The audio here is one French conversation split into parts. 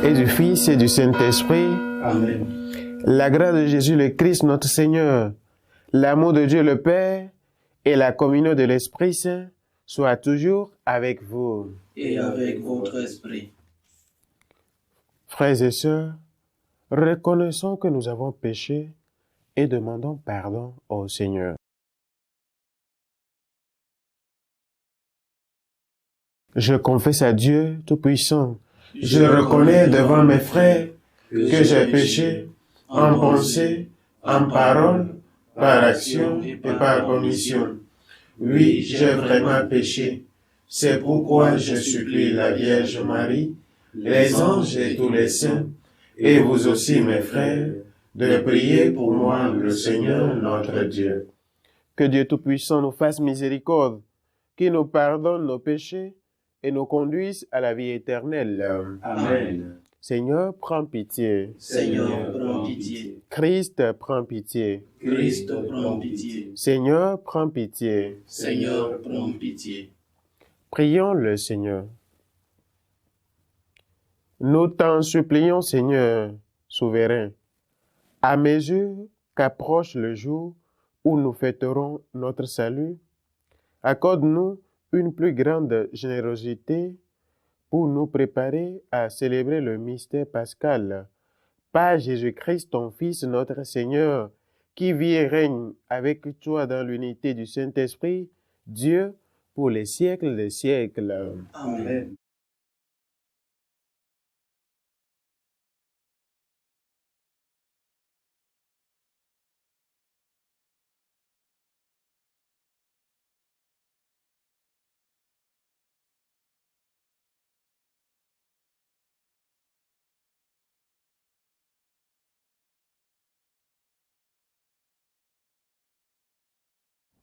et du Fils et du Saint-Esprit. Amen. La grâce de Jésus le Christ, notre Seigneur, l'amour de Dieu le Père et la communion de l'Esprit Saint soient toujours avec vous. Et avec votre esprit. Frères et sœurs, reconnaissons que nous avons péché et demandons pardon au Seigneur. Je confesse à Dieu Tout-Puissant, je reconnais devant mes frères que j'ai péché en pensée, en parole, par action et par commission. Oui, j'ai vraiment péché. C'est pourquoi je supplie la Vierge Marie, les anges et tous les saints, et vous aussi mes frères, de prier pour moi le Seigneur notre Dieu. Que Dieu Tout-Puissant nous fasse miséricorde, qu'il nous pardonne nos péchés et nous conduise à la vie éternelle. Amen. Seigneur, prends pitié. Seigneur, prends pitié. Christ, prends pitié. Christ, prends pitié. Seigneur, prends pitié. Seigneur, prends pitié. Prions le Seigneur. Nous t'en supplions, Seigneur, souverain, à mesure qu'approche le jour où nous fêterons notre salut, accorde-nous une plus grande générosité pour nous préparer à célébrer le mystère pascal par Jésus-Christ, ton Fils, notre Seigneur, qui vit et règne avec toi dans l'unité du Saint-Esprit, Dieu, pour les siècles des siècles. Amen.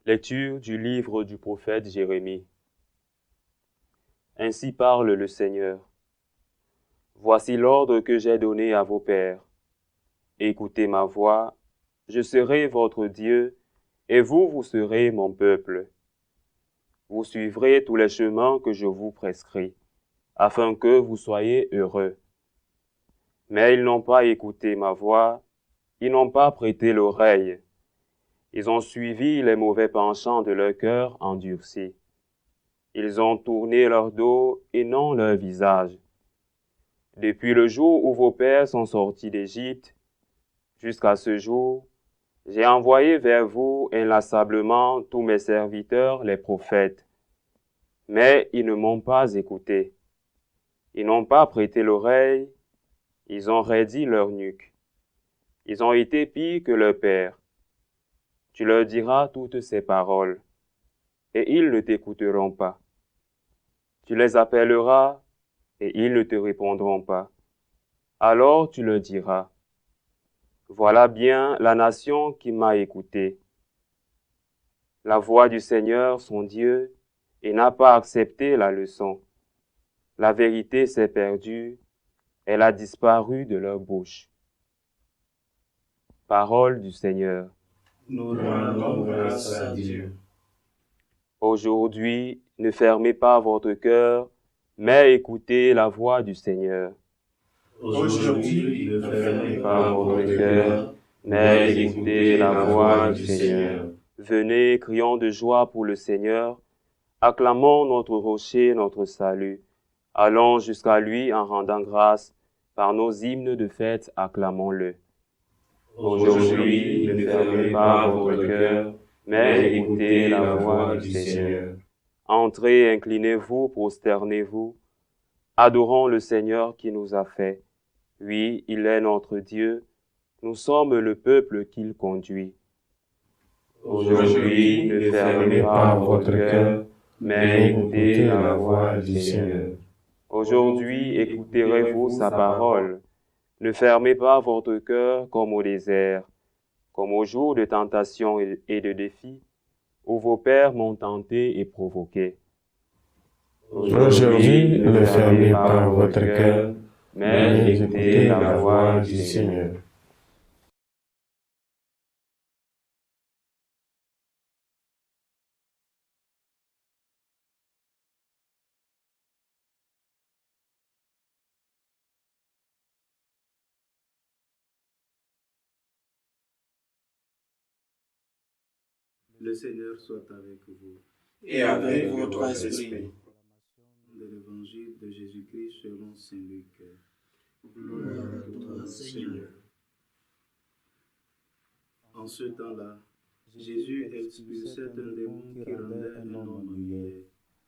Lecture du livre du prophète Jérémie. Ainsi parle le Seigneur. Voici l'ordre que j'ai donné à vos pères. Écoutez ma voix, je serai votre Dieu, et vous serez mon peuple. Vous suivrez tous les chemins que je vous prescris, afin que vous soyez heureux. Mais ils n'ont pas écouté ma voix, ils n'ont pas prêté l'oreille. Ils ont suivi les mauvais penchants de leur cœur endurci. Ils ont tourné leur dos et non leur visage. Depuis le jour où vos pères sont sortis d'Égypte, jusqu'à ce jour, j'ai envoyé vers vous inlassablement tous mes serviteurs, les prophètes. Mais ils ne m'ont pas écouté. Ils n'ont pas prêté l'oreille, ils ont raidi leur nuque. Ils ont été pires que leur père. Tu leur diras toutes ces paroles, et ils ne t'écouteront pas. Tu les appelleras, et ils ne te répondront pas. Alors tu leur diras, voilà bien la nation qui m'a écouté. La voix du Seigneur, son Dieu, et n'a pas accepté la leçon. La vérité s'est perdue, elle a disparu de leur bouche. Parole du Seigneur. Nous rendons grâce à Dieu. Aujourd'hui, ne fermez pas votre cœur, mais écoutez la voix du Seigneur. Aujourd'hui, ne fermez Pas votre cœur, mais écoutez la voix du Seigneur. Venez, crions de joie pour le Seigneur, acclamons notre rocher, notre salut. Allons jusqu'à lui en rendant grâce, par nos hymnes de fête, acclamons-le. Aujourd'hui, ne fermez pas votre cœur, mais écoutez la voix du Seigneur. Entrez, inclinez-vous, prosternez-vous. Adorons le Seigneur qui nous a fait. Oui, il est notre Dieu. Nous sommes le peuple qu'il conduit. Aujourd'hui, ne fermez pas votre cœur, mais écoutez la voix du Seigneur. Aujourd'hui, écouterez-vous sa parole. Ne fermez pas votre cœur comme au désert, comme au jour de tentation et de défi, où vos pères m'ont tenté et provoqué. Aujourd'hui, ne fermez pas votre cœur, mais écoutez la voix du Seigneur. Le Seigneur soit avec vous. Et avec votre esprit. De l'Évangile de Jésus-Christ selon saint Luc. Gloire à toi, Seigneur. En ce temps-là, Jésus expulsait un démon qui rendait un homme muet.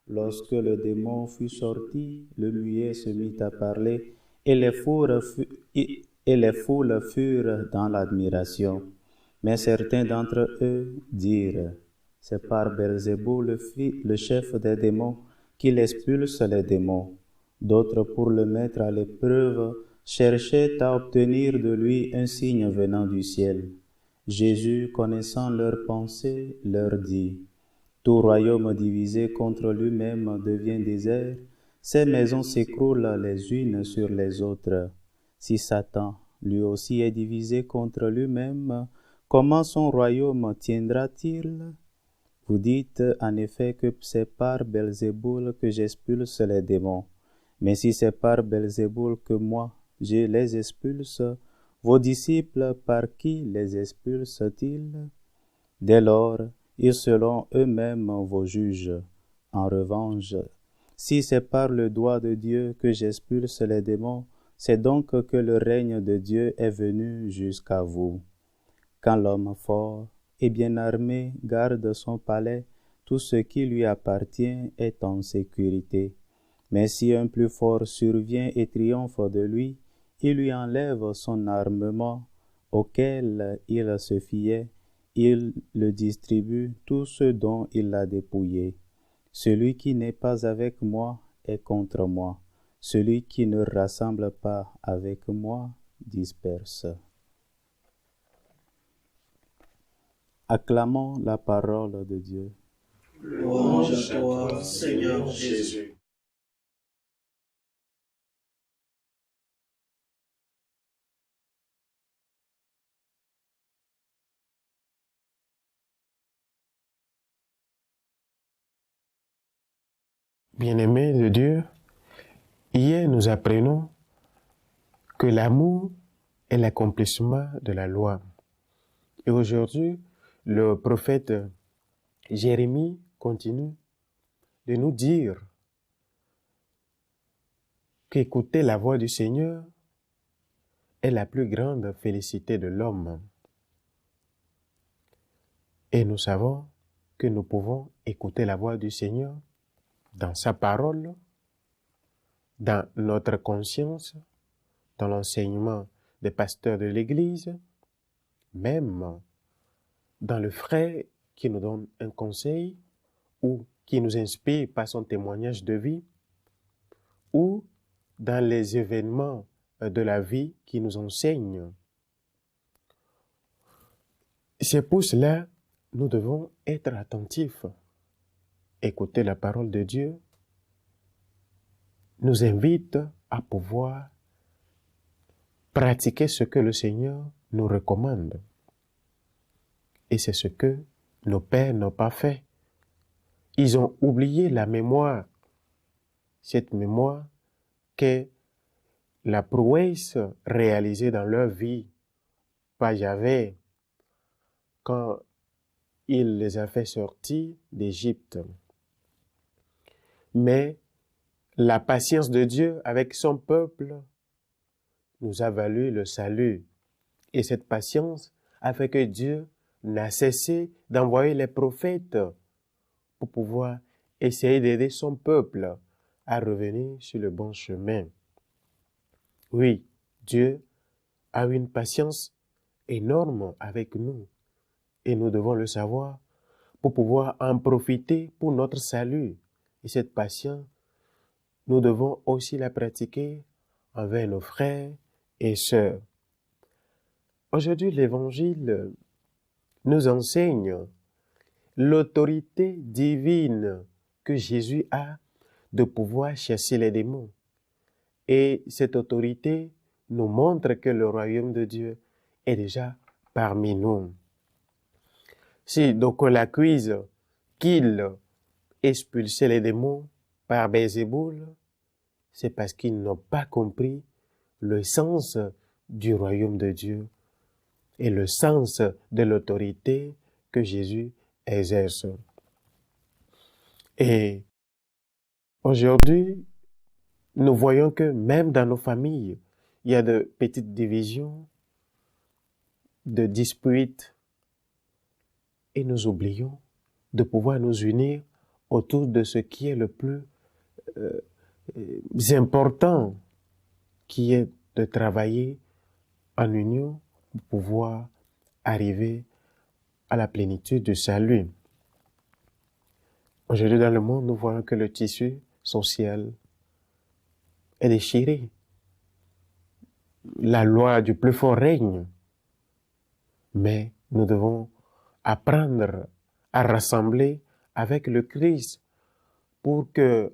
Lorsque le démon fut sorti, le muet se mit à parler, et les foules furent dans l'admiration. Mais certains d'entre eux dirent, c'est par Belzéboul, le chef des démons, qu'il expulse les démons. D'autres, pour le mettre à l'épreuve, cherchaient à obtenir de lui un signe venant du ciel. Jésus, connaissant leurs pensées, leur dit, « Tout royaume divisé contre lui-même devient désert, ses maisons s'écroulent les unes sur les autres. Si Satan, lui aussi, est divisé contre lui-même, comment son royaume tiendra-t-il? Vous dites en effet que c'est par Belzéboul que j'expulse les démons. Mais si c'est par Belzéboul que moi, je les expulse, vos disciples par qui les expulsent-ils? Dès lors, ils seront eux-mêmes vos juges. En revanche, si c'est par le doigt de Dieu que j'expulse les démons, c'est donc que le règne de Dieu est venu jusqu'à vous. Quand l'homme fort et bien armé garde son palais, tout ce qui lui appartient est en sécurité. Mais si un plus fort survient et triomphe de lui, il lui enlève son armement auquel il se fiait, il le distribue tout ce dont il l'a dépouillé. Celui qui n'est pas avec moi est contre moi. Celui qui ne rassemble pas avec moi disperse. Acclamons la parole de Dieu. Louange à toi, Seigneur Jésus. Bien-aimés de Dieu, hier nous apprenons que l'amour est l'accomplissement de la loi. Et aujourd'hui, le prophète Jérémie continue de nous dire qu'écouter la voix du Seigneur est la plus grande félicité de l'homme. Et nous savons que nous pouvons écouter la voix du Seigneur dans sa parole, dans notre conscience, dans l'enseignement des pasteurs de l'Église, même dans le frère qui nous donne un conseil ou qui nous inspire par son témoignage de vie, ou dans les événements de la vie qui nous enseignent. C'est pour cela que nous devons être attentifs. Écouter la parole de Dieu nous invite à pouvoir pratiquer ce que le Seigneur nous recommande. Et c'est ce que nos pères n'ont pas fait. Ils ont oublié la mémoire. Cette mémoire qu'est la prouesse réalisée dans leur vie par Yahvé quand il les a fait sortir d'Égypte. Mais la patience de Dieu avec son peuple nous a valu le salut. Et cette patience a fait que Dieu n'a cessé d'envoyer les prophètes pour pouvoir essayer d'aider son peuple à revenir sur le bon chemin. Oui, Dieu a une patience énorme avec nous et nous devons le savoir pour pouvoir en profiter pour notre salut. Et cette patience, nous devons aussi la pratiquer envers nos frères et sœurs. Aujourd'hui, l'Évangile nous enseigne l'autorité divine que Jésus a de pouvoir chasser les démons. Et cette autorité nous montre que le royaume de Dieu est déjà parmi nous. Si donc on l'accuse qu'il expulsait les démons par Belzéboul, c'est parce qu'ils n'ont pas compris le sens du royaume de Dieu et le sens de l'autorité que Jésus exerce. Et aujourd'hui, nous voyons que même dans nos familles, il y a de petites divisions, de disputes, et nous oublions de pouvoir nous unir autour de ce qui est le plus important, qui est de travailler en union pour pouvoir arriver à la plénitude du salut. Aujourd'hui, dans le monde, nous voyons que le tissu social est déchiré. La loi du plus fort règne. Mais nous devons apprendre à rassembler avec le Christ pour que,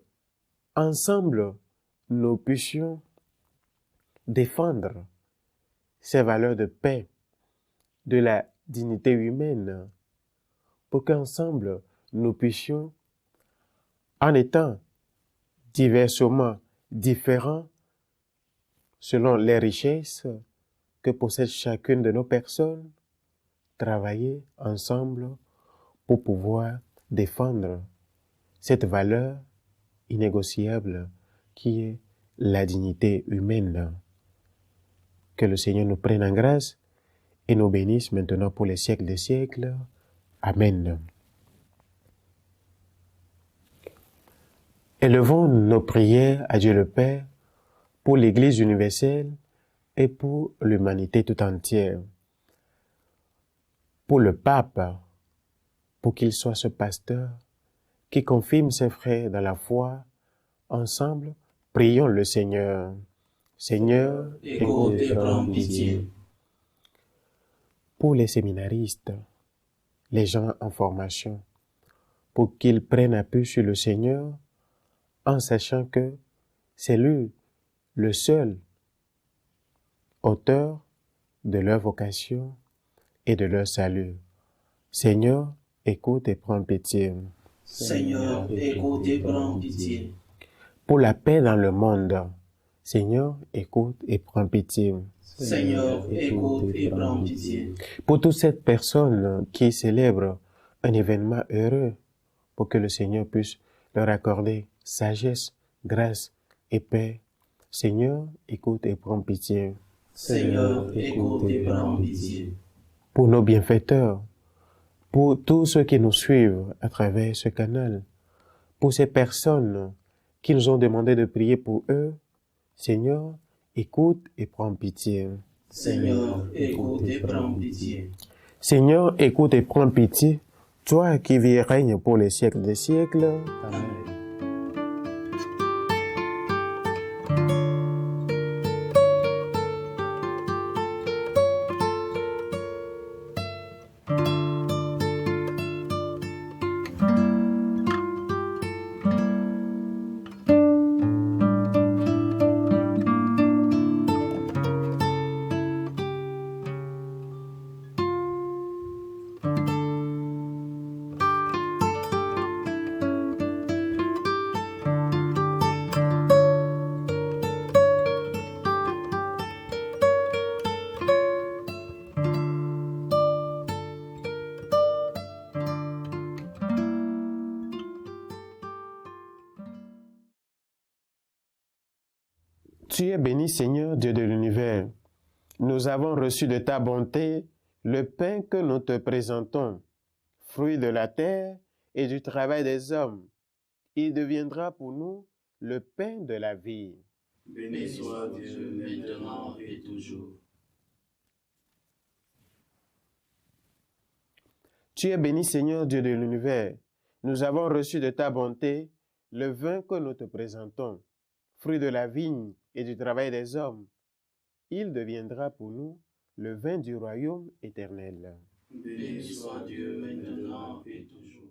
ensemble, nous puissions défendre ces valeurs de paix, de la dignité humaine, pour qu'ensemble, nous puissions, en étant diversement différents selon les richesses que possède chacune de nos personnes, travailler ensemble pour pouvoir défendre cette valeur innégociable qui est la dignité humaine. Que le Seigneur nous prenne en grâce et nous bénisse maintenant pour les siècles des siècles. Amen. Élevons nos prières à Dieu le Père pour l'Église universelle et pour l'humanité tout entière. Pour le pape, pour qu'il soit ce pasteur qui confirme ses frères dans la foi. Ensemble, prions le Seigneur. Seigneur, écoute et prends pitié. Pour les séminaristes, les gens en formation, pour qu'ils prennent appui sur le Seigneur en sachant que c'est lui le seul auteur de leur vocation et de leur salut. Seigneur, écoute et prends pitié. Seigneur, écoute et prends pitié. Pour la paix dans le monde, Seigneur, écoute et prends pitié. Seigneur, écoute et prends pitié. Pour toutes ces personnes qui célèbrent un événement heureux, pour que le Seigneur puisse leur accorder sagesse, grâce et paix. Seigneur, écoute et prends pitié. Seigneur, écoute et prends pitié. Pour nos bienfaiteurs, pour tous ceux qui nous suivent à travers ce canal, pour ces personnes qui nous ont demandé de prier pour eux, Seigneur, écoute et prends pitié. Seigneur, écoute et prends pitié. Seigneur, écoute et prends pitié, toi qui vis et règnes pour les siècles des siècles. Amen. Tu es béni, Seigneur, Dieu de l'univers. Nous avons reçu de ta bonté le pain que nous te présentons, fruit de la terre et du travail des hommes. Il deviendra pour nous le pain de la vie. Béni soit Dieu maintenant et toujours. Tu es béni, Seigneur, Dieu de l'univers. Nous avons reçu de ta bonté le vin que nous te présentons, fruit de la vigne et du travail des hommes. Il deviendra pour nous le vin du royaume éternel. Béni soit Dieu maintenant et toujours.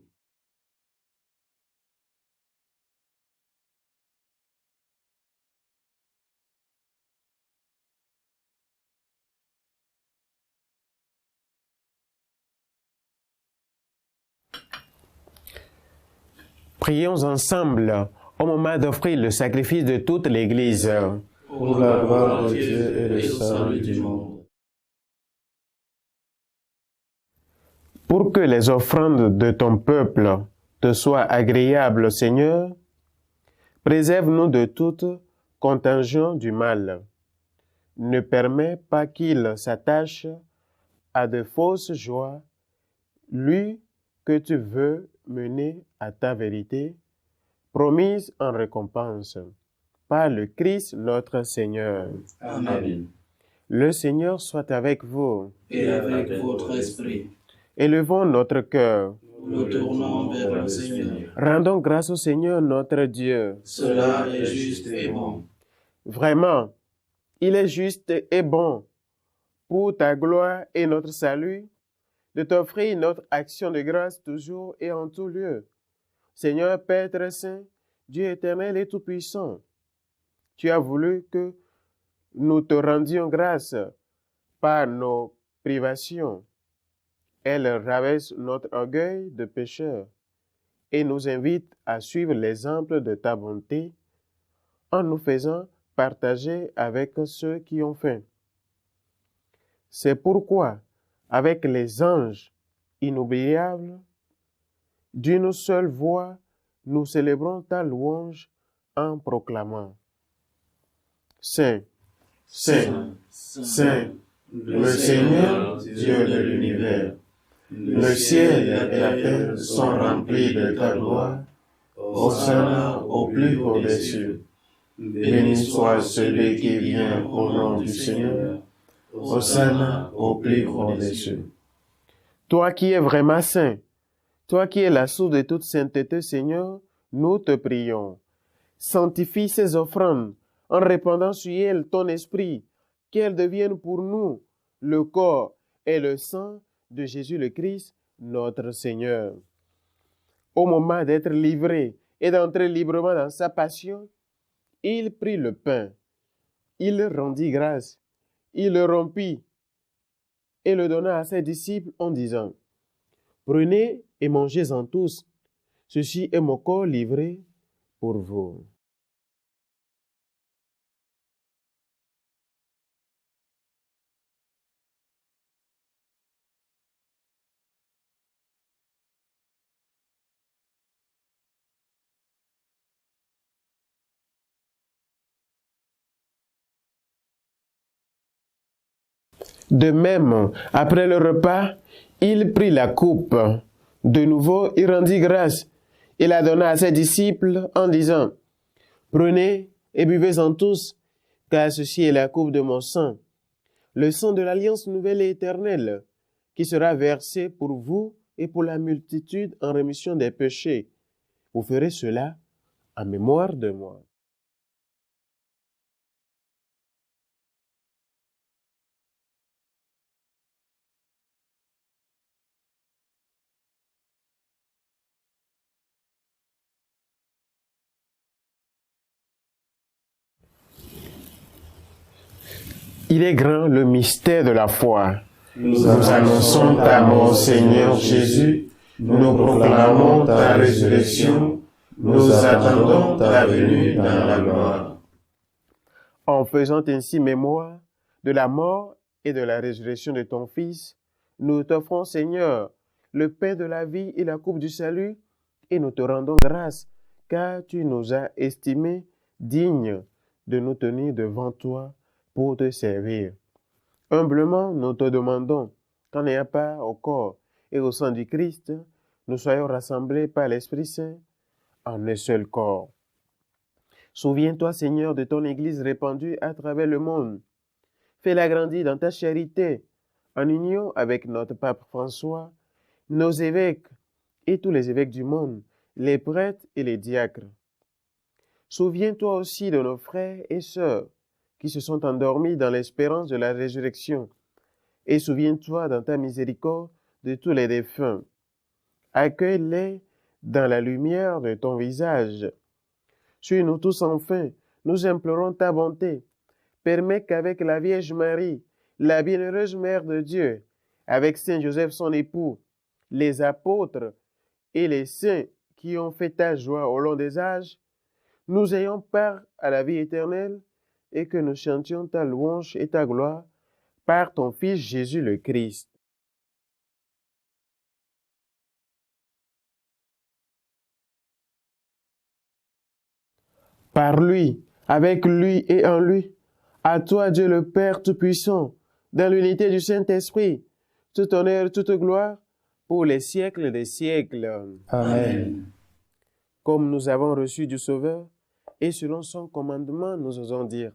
Prions ensemble au moment d'offrir le sacrifice de toute l'Église. Pour la gloire de Dieu et le salut du monde. Pour que les offrandes de ton peuple te soient agréables, Seigneur, préserve-nous de toute contagion du mal. Ne permets pas qu'il s'attache à de fausses joies, lui que tu veux mener à ta vérité, promise en récompense, par le Christ notre Seigneur. Amen. Le Seigneur soit avec vous. Et avec votre esprit, Élevons notre cœur. nous tournons vers le Seigneur. Rendons grâce au Seigneur notre Dieu. Cela est juste et bon. Vraiment, il est juste et bon, pour ta gloire et notre salut, de t'offrir notre action de grâce toujours et en tout lieu. Seigneur Père très saint, Dieu éternel et tout-puissant, tu as voulu que nous te rendions grâce par nos privations. Elles rabaissent notre orgueil de pécheur et nous invitent à suivre l'exemple de ta bonté en nous faisant partager avec ceux qui ont faim. C'est pourquoi, avec les anges inoubliables, d'une seule voix, nous célébrons ta louange en proclamant: Saint, Saint, Saint, le Seigneur, Dieu de l'univers. Le ciel et la terre sont remplis de ta gloire. Hosanna au plus haut des cieux. Béni soit celui qui vient au nom du Seigneur. Hosanna au plus haut des cieux. Toi qui es vraiment saint, toi qui es la source de toute sainteté, Seigneur, nous te prions. Sanctifie ces offrandes en répandant sur elles ton esprit, qu'elles deviennent pour nous le corps et le sang de Jésus le Christ, notre Seigneur. Au moment d'être livré et d'entrer librement dans sa passion, il prit le pain, il rendit grâce, il le rompit et le donna à ses disciples en disant: Prenez et mangez-en tous, ceci est mon corps livré pour vous. De même, après le repas, il prit la coupe. De nouveau, il rendit grâce. Il la donna à ses disciples en disant: Prenez et buvez-en tous, car ceci est la coupe de mon sang, le sang de l'alliance nouvelle et éternelle, qui sera versé pour vous et pour la multitude en rémission des péchés. Vous ferez cela en mémoire de moi. Il est grand le mystère de la foi. Nous annonçons ta mort, Seigneur Jésus. Nous proclamons ta résurrection. Nous attendons ta venue dans la gloire. En faisant ainsi mémoire de la mort et de la résurrection de ton Fils, nous t'offrons, Seigneur, le pain de la vie et la coupe du salut, et nous te rendons grâce, car tu nous as estimés dignes de nous tenir devant toi pour te servir. Humblement, nous te demandons qu'en ayant part au corps et au sang du Christ, nous soyons rassemblés par l'Esprit Saint en un seul corps. Souviens-toi, Seigneur, de ton Église répandue à travers le monde. Fais-la grandir dans ta charité, en union avec notre pape François, nos évêques et tous les évêques du monde, les prêtres et les diacres. Souviens-toi aussi de nos frères et sœurs qui se sont endormis dans l'espérance de la résurrection. Et souviens-toi dans ta miséricorde de tous les défunts. Accueille-les dans la lumière de ton visage. Sur nous tous enfin, nous implorons ta bonté. Permets qu'avec la Vierge Marie, la bienheureuse Mère de Dieu, avec Saint Joseph son époux, les apôtres et les saints qui ont fait ta joie au long des âges, nous ayons part à la vie éternelle et que nous chantions ta louange et ta gloire par ton Fils Jésus le Christ. par lui, avec lui et en lui. À toi, Dieu le Père Tout-Puissant, dans l'unité du Saint-Esprit, tout honneur, toute gloire, pour les siècles des siècles. Amen. Comme nous avons reçu du Sauveur, et selon son commandement, nous osons dire,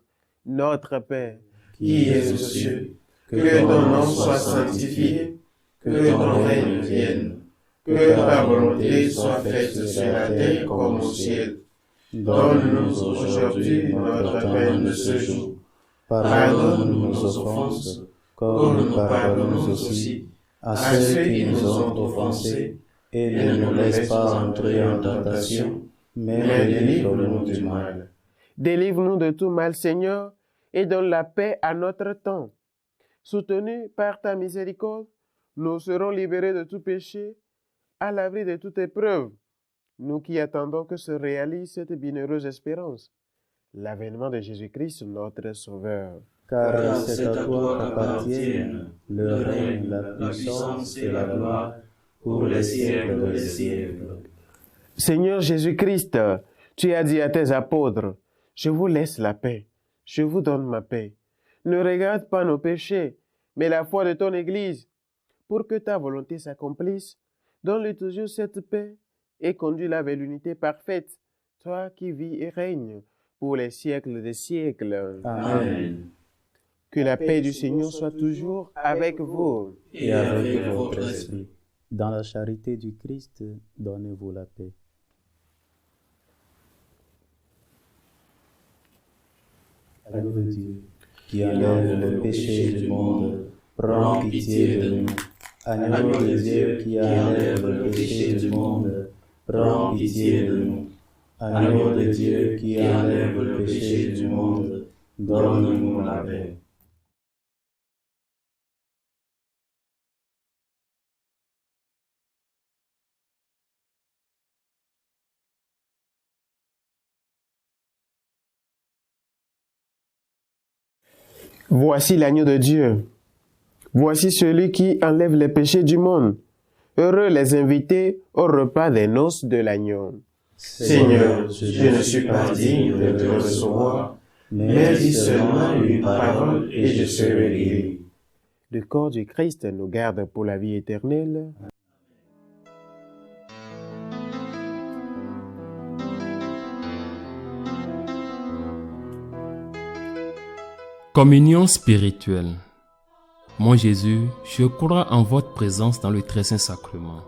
Notre Père, qui es aux cieux, que ton nom soit sanctifié, que ton règne vienne, que ta volonté soit faite sur la terre comme au ciel. Donne-nous aujourd'hui notre pain de ce jour. Pardonne-nous nos offenses, comme nous pardonnons aussi à ceux qui nous ont offensés, et ne nous laisse pas entrer en tentation, mais délivre-nous du mal. Délivre-nous de tout mal, Seigneur, et donne la paix à notre temps. Soutenus par ta miséricorde, nous serons libérés de tout péché, à l'abri de toute épreuve, nous qui attendons que se réalise cette bienheureuse espérance, l'avènement de Jésus-Christ, notre Sauveur. Car c'est à toi qu'appartiennent le règne, la puissance et la gloire pour les siècles des siècles. Seigneur Jésus-Christ, tu as dit à tes apôtres, « Je vous laisse la paix, je vous donne ma paix. Ne regarde pas nos péchés, mais la foi de ton Église. Pour que ta volonté s'accomplisse, donne-lui toujours cette paix et conduis-la vers l'unité parfaite, toi qui vis et règnes pour les siècles des siècles. » Amen. Que la paix du Seigneur soit toujours avec vous. Et avec votre esprit. Dans la charité du Christ, donnez-vous la paix. Agneau de Dieu, qui enlève le péché du monde, prends pitié de nous. Agneau de Dieu, qui enlève le péché du monde, prends pitié de nous. Agneau de Dieu, qui enlève le péché du monde, donne-nous la paix. Voici l'agneau de Dieu. Voici celui qui enlève les péchés du monde. Heureux les invités au repas des noces de l'agneau. Seigneur, je ne suis pas digne de te recevoir, mais dis seulement une parole et je serai guéri. Le corps du Christ nous garde pour la vie éternelle. Communion spirituelle. Mon Jésus, je crois en votre présence dans le très saint sacrement.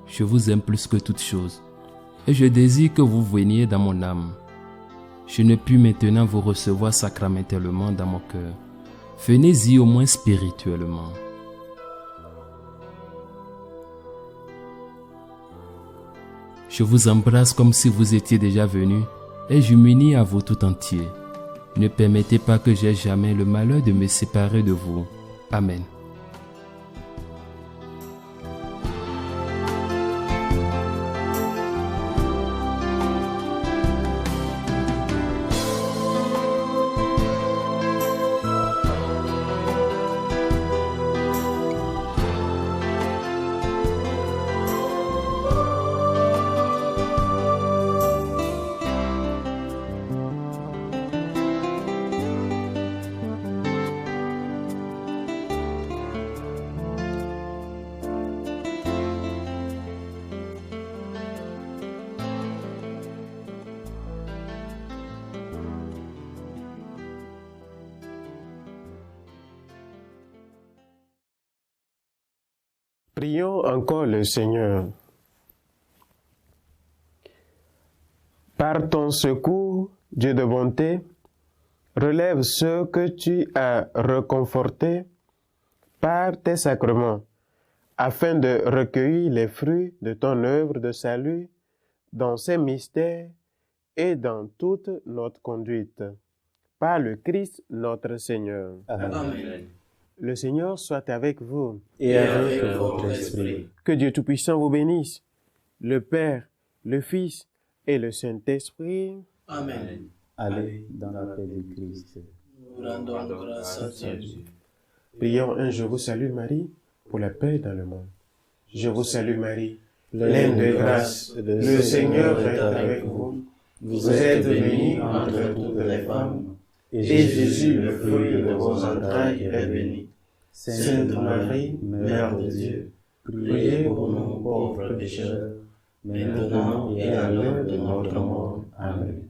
Je vous aime plus que toute chose et je désire que vous veniez dans mon âme. Je ne puis maintenant vous recevoir sacramentellement dans mon cœur. Venez-y au moins spirituellement. Je vous embrasse comme si vous étiez déjà venu et je m'unis à vous tout entier. Ne permettez pas que j'aie jamais le malheur de me séparer de vous. Amen. Prions encore le Seigneur. Par ton secours, Dieu de bonté, relève ceux que tu as reconfortés par tes sacrements, afin de recueillir les fruits de ton œuvre de salut dans ces mystères et dans toute notre conduite. Par le Christ notre Seigneur. Amen. Le Seigneur soit avec vous. Et avec votre esprit. Que Dieu Tout-Puissant vous bénisse, le Père, le Fils et le Saint-Esprit. Amen. Allez dans la paix du Christ. Nous rendons grâce à Dieu. Prions un Je vous salue Marie pour la paix dans le monde. Je vous salue Marie, pleine de grâce, le Seigneur est avec vous. Vous êtes bénie entre toutes les femmes, et Jésus, le fruit de vos entrailles, est béni. Sainte Marie, Mère de Dieu, priez pour nous pauvres pécheurs, maintenant et à l'heure de notre mort. Amen.